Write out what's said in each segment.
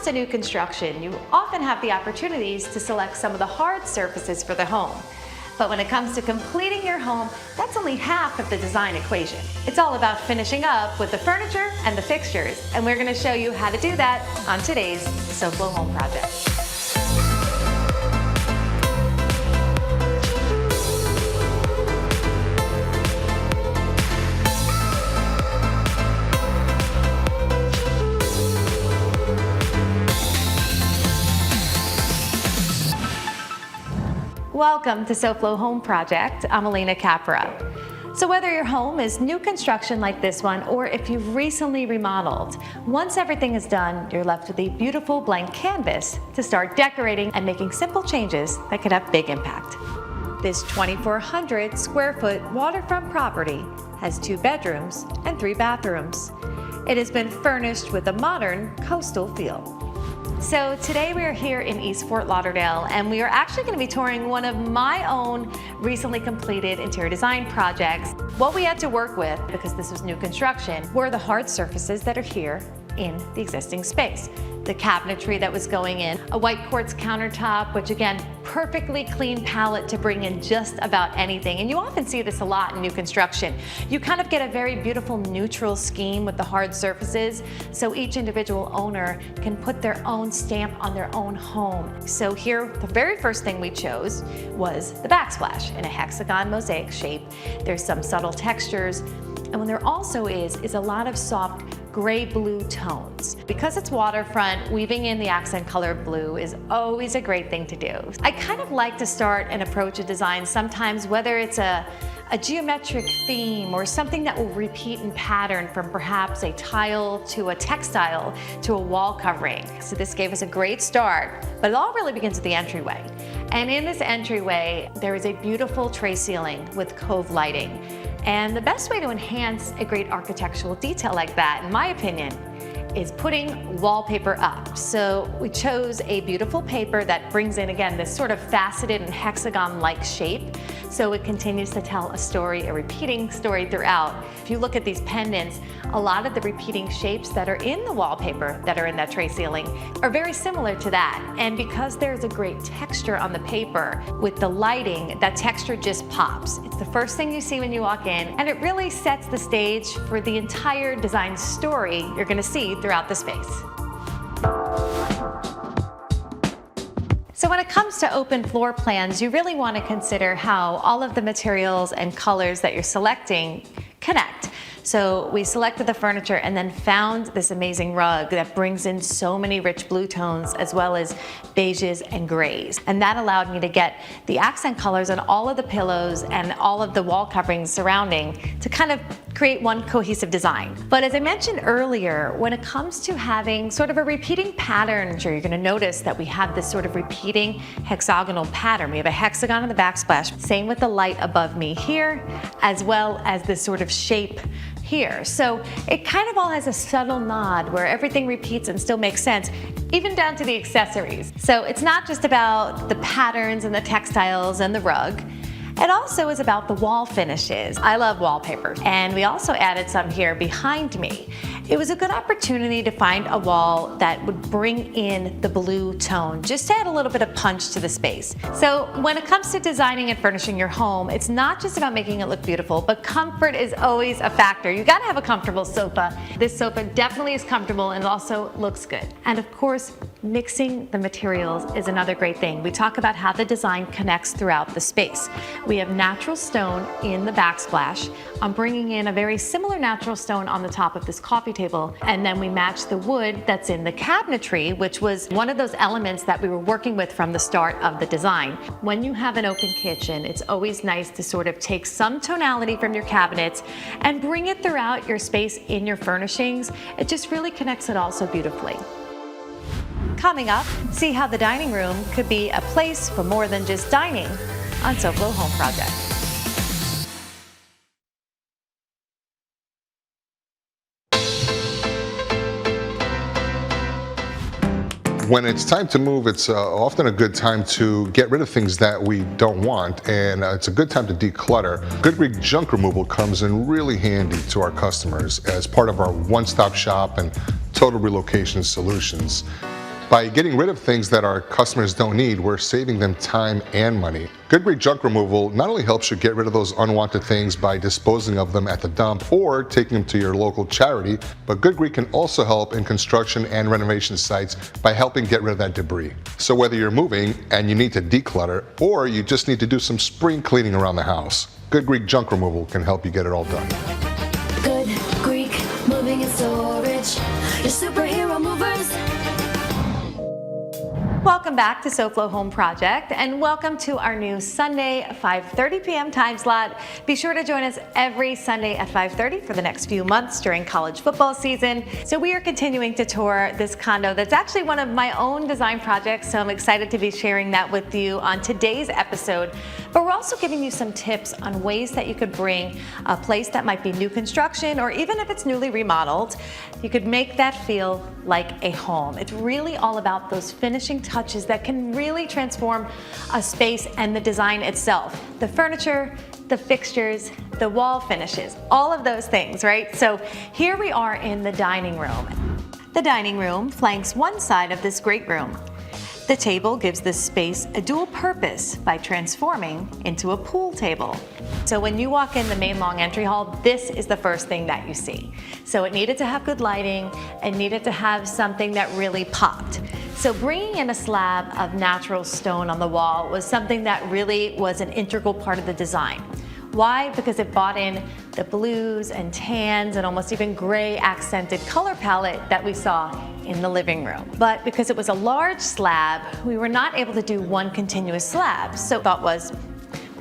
to new construction, you often have the opportunities to select some of the hard surfaces for the home. But when it comes to completing your home, that's only half of the design equation. It's all about finishing up with the furniture and the fixtures, and we're going to show you how to do that on today's SoFlo Home Project. Welcome to SoFlo Home Project. I'm Alena Capra. So whether your home is new construction like this one, or if you've recently remodeled, once everything is done, you're left with a beautiful blank canvas to start decorating and making simple changes that could have big impact. This 2,400 square foot waterfront property has 2 bedrooms and 3 bathrooms. It has been furnished with a modern coastal feel. So today we are here in East Fort Lauderdale, and we are actually going to be touring one of my own recently completed interior design projects. What we had to work with, because this was new construction, were the hard surfaces that are here in the existing space. The cabinetry that was going in, a white quartz countertop, which again, perfectly clean palette to bring in just about anything. And you often see this a lot in new construction. You kind of get a very beautiful neutral scheme with the hard surfaces, so each individual owner can put their own stamp on their own home. So here, the very first thing we chose was the backsplash in a hexagon mosaic shape. There's some subtle textures, and what there also is a lot of soft gray-blue tones. Because it's waterfront, weaving in the accent color of blue is always a great thing to do. I kind of like to start and approach a design sometimes, whether it's a geometric theme or something that will repeat in pattern, from perhaps a tile to a textile to a wall covering. So this gave us a great start, but it all really begins at the entryway. And in this entryway, there is a beautiful tray ceiling with cove lighting. And the best way to enhance a great architectural detail like that, in my opinion, is putting wallpaper up. So we chose a beautiful paper that brings in, again, this sort of faceted and hexagon-like shape. So it continues to tell a story, a repeating story throughout. If you look at these pendants, a lot of the repeating shapes that are in the wallpaper that are in that tray ceiling are very similar to that. And because there's a great texture on the paper, with the lighting, that texture just pops. It's the first thing you see when you walk in, and it really sets the stage for the entire design story you're gonna see throughout the space. So when it comes to open floor plans, you really want to consider how all of the materials and colors that you're selecting connect. So we selected the furniture and then found this amazing rug that brings in so many rich blue tones as well as beiges and grays. And that allowed me to get the accent colors on all of the pillows and all of the wall coverings surrounding to kind of create one cohesive design. But as I mentioned earlier, when it comes to having sort of a repeating pattern, you're going to notice that we have this sort of repeating hexagonal pattern. We have a hexagon in the backsplash, same with the light above me here, as well as this sort of shape here. So it kind of all has a subtle nod where everything repeats and still makes sense, even down to the accessories. So it's not just about the patterns and the textiles and the rug. It also is about the wall finishes. I love wallpaper, and we also added some here behind me. It was a good opportunity to find a wall that would bring in the blue tone, just to add a little bit of punch to the space. So when it comes to designing and furnishing your home, it's not just about making it look beautiful, but comfort is always a factor. You gotta have a comfortable sofa. This sofa definitely is comfortable and also looks good. And of course, mixing the materials is another great thing. We talk about how the design connects throughout the space. We have natural stone in the backsplash. I'm bringing in a very similar natural stone on the top of this coffee table, and then we match the wood that's in the cabinetry, which was one of those elements that we were working with from the start of the design. When you have an open kitchen, it's always nice to sort of take some tonality from your cabinets and bring it throughout your space in your furnishings. It just really connects it all so beautifully. Coming up, see how the dining room could be a place for more than just dining on SoFlo Home Project. When it's time to move, it's often a good time to get rid of things that we don't want, and it's a good time to declutter. Good Greek junk removal comes in really handy to our customers as part of our one-stop shop and total relocation solutions. By getting rid of things that our customers don't need, we're saving them time and money. Good Greek junk removal not only helps you get rid of those unwanted things by disposing of them at the dump or taking them to your local charity, but Good Greek can also help in construction and renovation sites by helping get rid of that debris. So whether you're moving and you need to declutter, or you just need to do some spring cleaning around the house, Good Greek junk removal can help you get it all done. Good Greek moving and storage. Your superhero movers. Welcome back to SoFlo Home Project, and welcome to our new Sunday 5:30 p.m. time slot. Be sure to join us every Sunday at 5:30 for the next few months during college football season. So we are continuing to tour this condo that's actually one of my own design projects, so I'm excited to be sharing that with you on today's episode. But we're also giving you some tips on ways that you could bring a place that might be new construction, or even if it's newly remodeled, you could make that feel like a home. It's really all about those finishing touches that can really transform a space and the design itself. The furniture, the fixtures, the wall finishes, all of those things, right? So here we are in the dining room. The dining room flanks one side of this great room. The table gives this space a dual purpose by transforming into a pool table. So when you walk in the main long entry hall, this is the first thing that you see. So it needed to have good lighting and needed to have something that really popped. So bringing in a slab of natural stone on the wall was something that really was an integral part of the design. Why? Because it brought in the blues and tans and almost even gray accented color palette that we saw in the living room. But because it was a large slab, we were not able to do one continuous slab. So the thought was,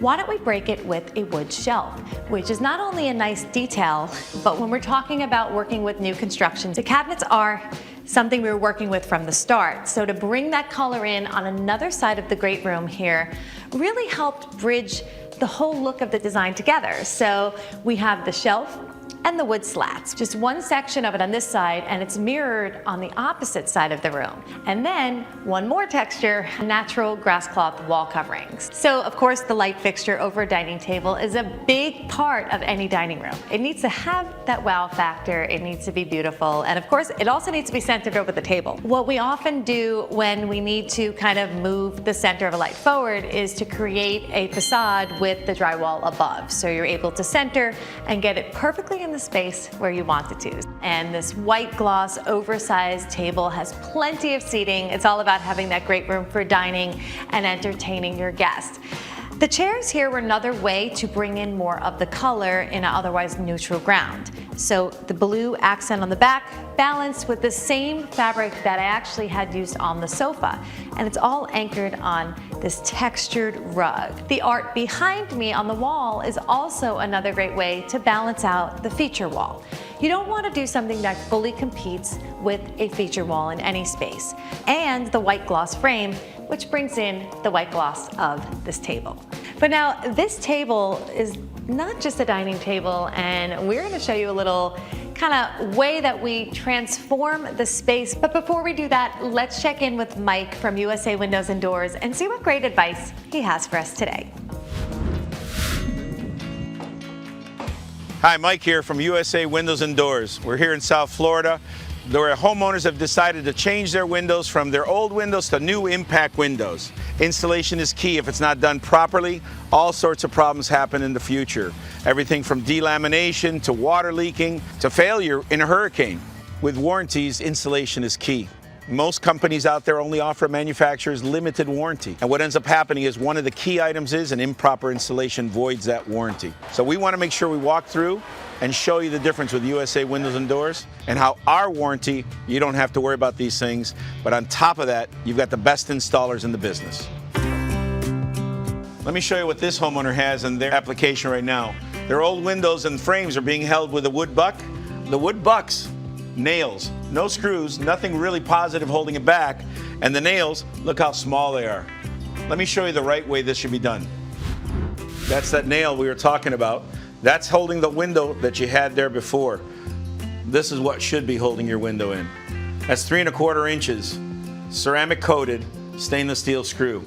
why don't we break it with a wood shelf, which is not only a nice detail, but when we're talking about working with new construction, the cabinets are something we were working with from the start. So to bring that color in on another side of the great room here really helped bridge the whole look of the design together. So we have the shelf and the wood slats, just one section of it on this side, and it's mirrored on the opposite side of the room. And then one more texture, natural grass cloth wall coverings. So of course the light fixture over a dining table is a big part of any dining room. It needs to have that wow factor, it needs to be beautiful, and of course it also needs to be centered over the table. What we often do when we need to kind of move the center of a light forward is to create a facade with the drywall above. So you're able to center and get it perfectly in the space where you want it to. And this white gloss oversized table has plenty of seating. It's all about having that great room for dining and entertaining your guests. The chairs here were another way to bring in more of the color in an otherwise neutral ground. So the blue accent on the back balanced with the same fabric that I actually had used on the sofa. And it's all anchored on this textured rug. The art behind me on the wall is also another great way to balance out the feature wall. You don't want to do something that fully competes with a feature wall in any space. And the white gloss frame, which brings in the white gloss of this table. But now this table is not just a dining table, and we're going to show you a little kind of way that we transform the space. But before we do that, let's check in with Mike from USA Windows and Doors and see what great advice he has for us today. Hi, Mike here from USA Windows and Doors. We're here in South Florida, where homeowners have decided to change their windows from their old windows to new impact windows. Installation is key. If it's not done properly, all sorts of problems happen in the future. Everything from delamination to water leaking to failure in a hurricane. With warranties, installation is key. Most companies out there only offer manufacturer's limited warranty. And what ends up happening is one of the key items is an improper installation voids that warranty. So we want to make sure we walk through and show you the difference with USA Windows and Doors and how our warranty, you don't have to worry about these things. But on top of that, you've got the best installers in the business. Let me show you what this homeowner has in their application right now. Their old windows and frames are being held with a wood buck. The wood bucks, nails, no screws, nothing really positive holding it back. And the nails, look how small they are. Let me show you the right way this should be done. That's that nail we were talking about. That's holding the window that you had there before. This is what should be holding your window in. That's 3 1/4 inches, ceramic coated, stainless steel screw.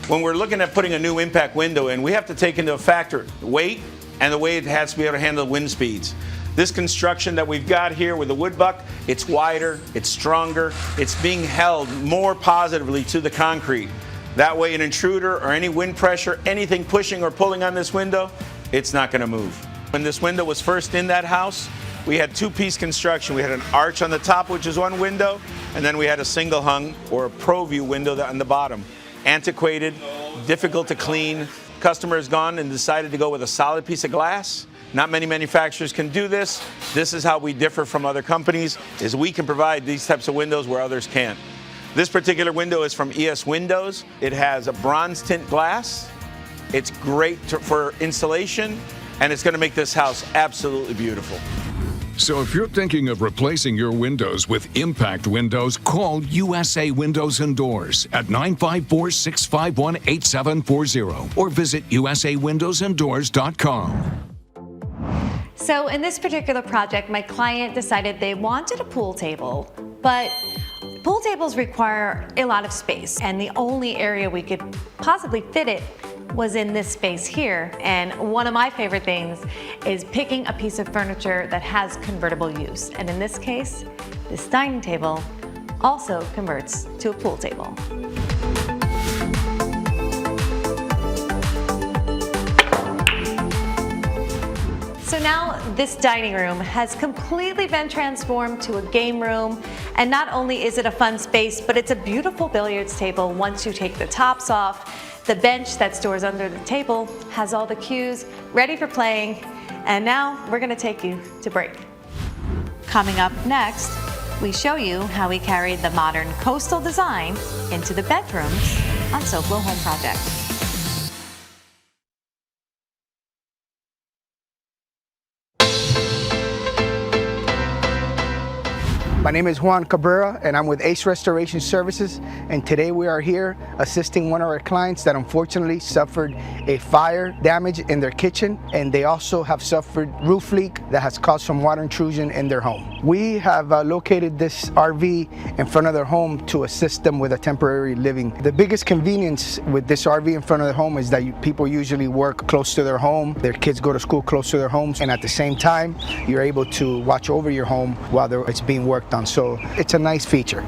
When we're looking at putting a new impact window in, we have to take into factor weight and the way it has to be able to handle wind speeds. This construction that we've got here with the wood buck, it's wider, it's stronger, it's being held more positively to the concrete. That way an intruder or any wind pressure, anything pushing or pulling on this window, it's not going to move. When this window was first in that house, we had two-piece construction. We had an arch on the top, which is one window, and then we had a single hung or a ProView window on the bottom. Antiquated, difficult to clean. Customer has gone and decided to go with a solid piece of glass. Not many manufacturers can do this. This is how we differ from other companies, is we can provide these types of windows where others can't. This particular window is from ES Windows. It has a bronze tint glass. It's great for insulation, and it's going to make this house absolutely beautiful. So if you're thinking of replacing your windows with impact windows, call USA Windows and Doors at 954-651-8740 or visit usawindowsanddoors.com. So in this particular project, my client decided they wanted a pool table, but pool tables require a lot of space, and the only area we could possibly fit it was in this space here. And one of my favorite things is picking a piece of furniture that has convertible use. And in this case, this dining table also converts to a pool table. So now this dining room has completely been transformed to a game room, and not only is it a fun space, but it's a beautiful billiards table once you take the tops off. The bench that stores under the table has all the cues ready for playing, and now we're going to take you to break. Coming up next, we show you how we carried the modern coastal design into the bedrooms on SoFlo Home Project. My name is Juan Cabrera, and I'm with Ace Restoration Services, and today we are here assisting one of our clients that unfortunately suffered a fire damage in their kitchen, and they also have suffered roof leak that has caused some water intrusion in their home. We have located this RV in front of their home to assist them with a temporary living. The biggest convenience with this RV in front of their home is that people usually work close to their home, their kids go to school close to their homes, and at the same time you're able to watch over your home while it's being worked on. So it's a nice feature.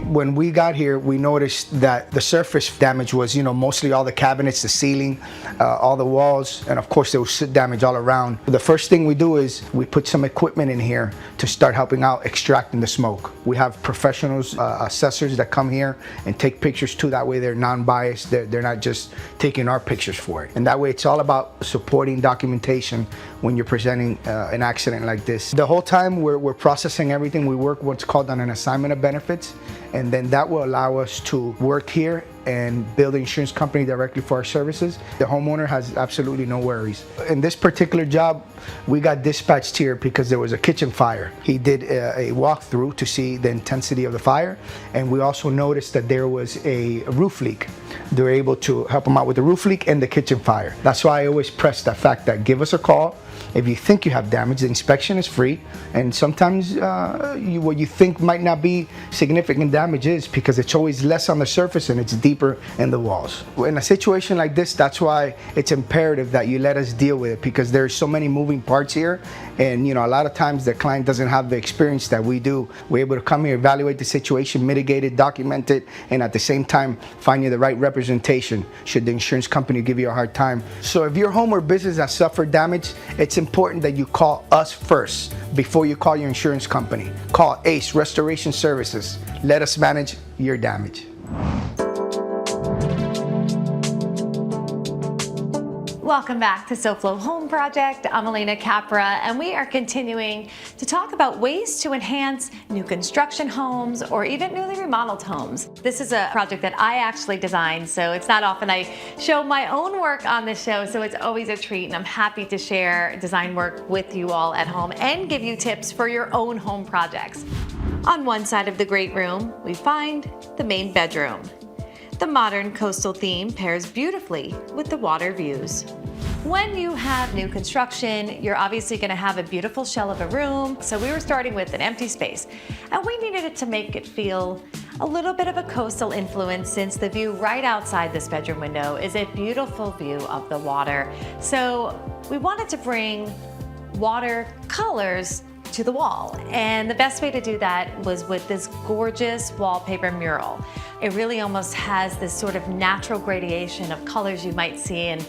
When we got here, we noticed that the surface damage was, mostly all the cabinets, the ceiling, all the walls, and of course there was soot damage all around. The first thing we do is we put some equipment in here to start helping out extracting the smoke. We have professionals, assessors that come here and take pictures too. That way they're non-biased. They're not just taking our pictures for it. And that way it's all about supporting documentation when you're presenting an accident like this. The whole time we're processing everything, we work what's called on an assignment of benefits, and then that will allow us to work here and build an insurance company directly for our services. The homeowner has absolutely no worries. In this particular job, we got dispatched here because there was a kitchen fire. He did a walkthrough to see the intensity of the fire, and we also noticed that there was a roof leak. They were able to help him out with the roof leak and the kitchen fire. That's why I always press that fact that give us a call. If you think you have damage, the inspection is free, and sometimes what you think might not be significant damage is because it's always less on the surface and it's deeper in the walls. In a situation like this, that's why it's imperative that you let us deal with it, because there's so many moving parts here, and a lot of times the client doesn't have the experience that we do. We're able to come here, evaluate the situation, mitigate it, document it, and at the same time find you the right representation should the insurance company give you a hard time. So if your home or business has suffered damage, it's important that you call us first before you call your insurance company. Call Ace Restoration Services. Let us manage your damage. Welcome back to SoFlo Home Project. I'm Alena Capra, and we are continuing to talk about ways to enhance new construction homes or even newly remodeled homes. This is a project that I actually designed, so it's not often I show my own work on this show, so it's always a treat, and I'm happy to share design work with you all at home and give you tips for your own home projects. On one side of the great room, we find the main bedroom. The modern coastal theme pairs beautifully with the water views. When you have new construction, you're obviously going to have a beautiful shell of a room, so we were starting with an empty space, and we needed it to make it feel a little bit of a coastal influence, since the view right outside this bedroom window is a beautiful view of the water. So we wanted to bring watercolors to the wall. And the best way to do that was with this gorgeous wallpaper mural. It really almost has this sort of natural gradation of colors you might see in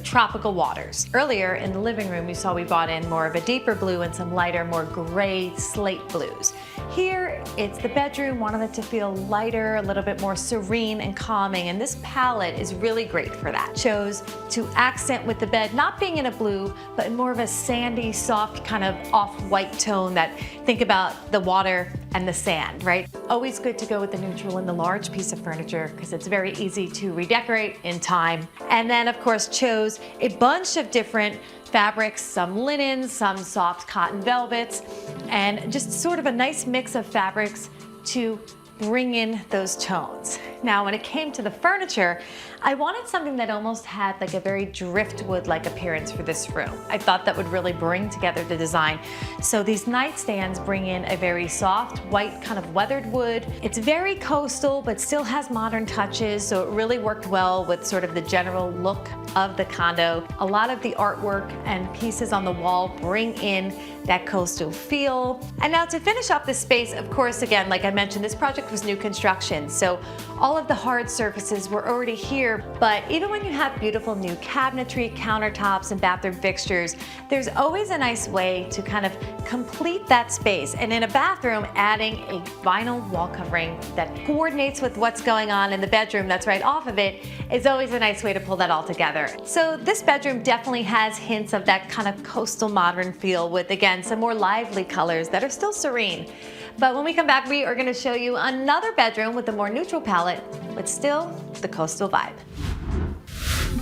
tropical waters. Earlier in the living room, you saw we brought in more of a deeper blue and some lighter, more gray slate blues. Here, it's the bedroom, wanted it to feel lighter, a little bit more serene and calming, and this palette is really great for that. Chose to accent with the bed not being in a blue, but in more of a sandy, soft, kind of off-white tone that, think about the water and the sand, right? Always good to go with the neutral in the large piece of furniture because it's very easy to redecorate in time. And then, of course, chose a bunch of different fabrics, some linens, some soft cotton velvets, and just sort of a nice mix of fabrics to bring in those tones. Now, when it came to the furniture, I wanted something that almost had like a very driftwood-like appearance for this room. I thought that would really bring together the design. So these nightstands bring in a very soft, white, kind of weathered wood. It's very coastal, but still has modern touches, so it really worked well with sort of the general look of the condo. A lot of the artwork and pieces on the wall bring in that coastal feel. And now to finish off this space, of course, again, like I mentioned, this project was new construction, so all of the hard surfaces were already here, but even when you have beautiful new cabinetry, countertops, and bathroom fixtures, there's always a nice way to kind of complete that space. And in a bathroom, adding a vinyl wall covering that coordinates with what's going on in the bedroom that's right off of it is always a nice way to pull that all together. So this bedroom definitely has hints of that kind of coastal modern feel with, again, some more lively colors that are still serene. But when we come back, we are going to show you another bedroom with a more neutral palette, but still the coastal vibe.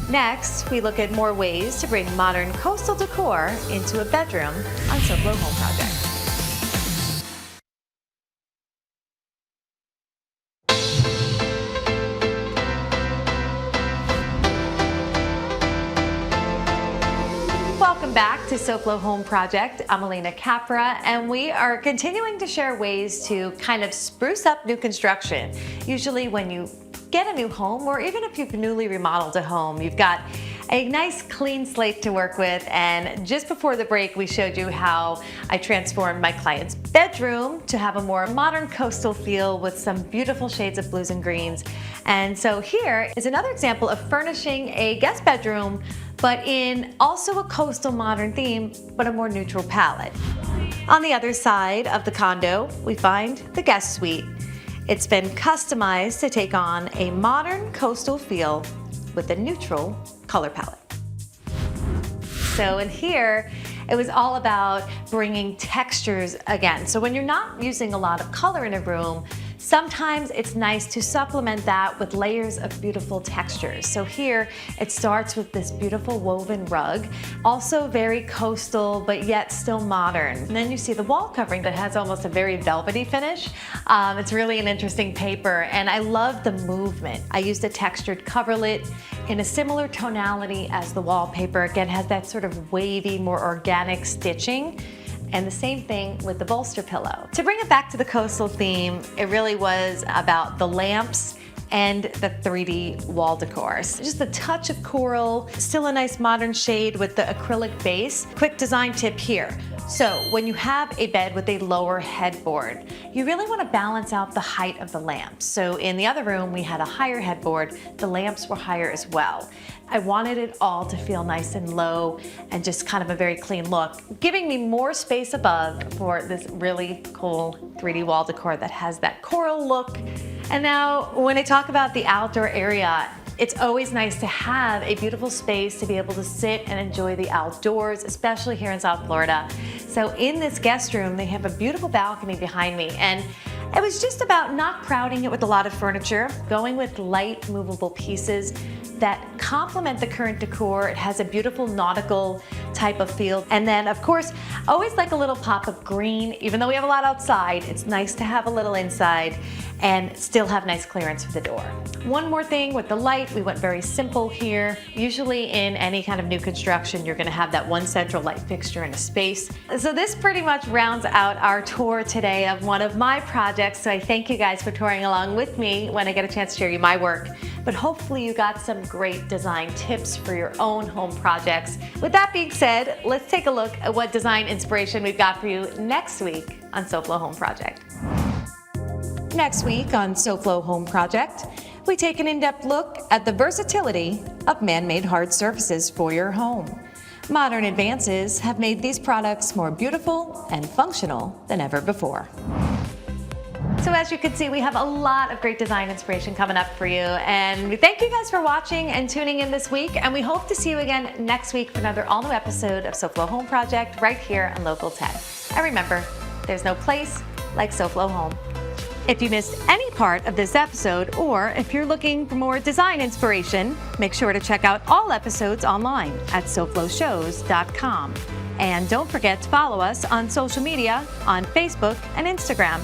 Next, we look at more ways to bring modern coastal decor into a bedroom on Soplo Home Project. Welcome back to Soplo Home Project. I'm Alena Capra, and we are continuing to share ways to kind of spruce up new construction. Usually when you get a new home, or even if you've newly remodeled a home, you've got a nice clean slate to work with. And just before the break, we showed you how I transformed my client's bedroom to have a more modern coastal feel with some beautiful shades of blues and greens. And so here is another example of furnishing a guest bedroom, but in also a coastal modern theme, but a more neutral palette. On the other side of the condo, we find the guest suite. It's been customized to take on a modern coastal feel with a neutral color palette. So in here, it was all about bringing textures again. So when you're not using a lot of color in a room, sometimes it's nice to supplement that with layers of beautiful textures. So here it starts with this beautiful woven rug, also very coastal, but yet still modern. And then you see the wall covering that has almost a very velvety finish. It's really an interesting paper, and I love the movement. I used a textured coverlet in a similar tonality as the wallpaper. Again, has that sort of wavy, more organic stitching. And the same thing with the bolster pillow. To bring it back to the coastal theme, it really was about the lamps and the 3D wall decor. So just a touch of coral, still a nice modern shade with the acrylic base. Quick design tip here. So when you have a bed with a lower headboard, you really want to balance out the height of the lamps. So in the other room, we had a higher headboard. The lamps were higher as well. I wanted it all to feel nice and low and just kind of a very clean look, giving me more space above for this really cool 3D wall decor that has that coral look. And now when I talk about the outdoor area, it's always nice to have a beautiful space to be able to sit and enjoy the outdoors, especially here in South Florida. So in this guest room, they have a beautiful balcony behind me, and it was just about not crowding it with a lot of furniture, going with light movable pieces that complement the current decor. It has a beautiful nautical type of feel. And then of course, always like a little pop of green. Even though we have a lot outside, it's nice to have a little inside and still have nice clearance for the door. One more thing with the light, we went very simple here. Usually in any kind of new construction, you're gonna have that one central light fixture in a space. So this pretty much rounds out our tour today of one of my projects. So I thank you guys for touring along with me when I get a chance to share you my work. But hopefully you got some great design tips for your own home projects. With that being said, said, let's take a look at what design inspiration we've got for you next week on SoFlo Home Project. Next week on SoFlo Home Project, we take an in-depth look at the versatility of man-made hard surfaces for your home. Modern advances have made these products more beautiful and functional than ever before. So as you can see, we have a lot of great design inspiration coming up for you, and we thank you guys for watching and tuning in this week, and we hope to see you again next week for another all-new episode of SoFlo Home Project right here on Local 10. And remember, there's no place like SoFlo Home. If you missed any part of this episode, or if you're looking for more design inspiration, make sure to check out all episodes online at SoFloShows.com. And don't forget to follow us on social media on Facebook and Instagram.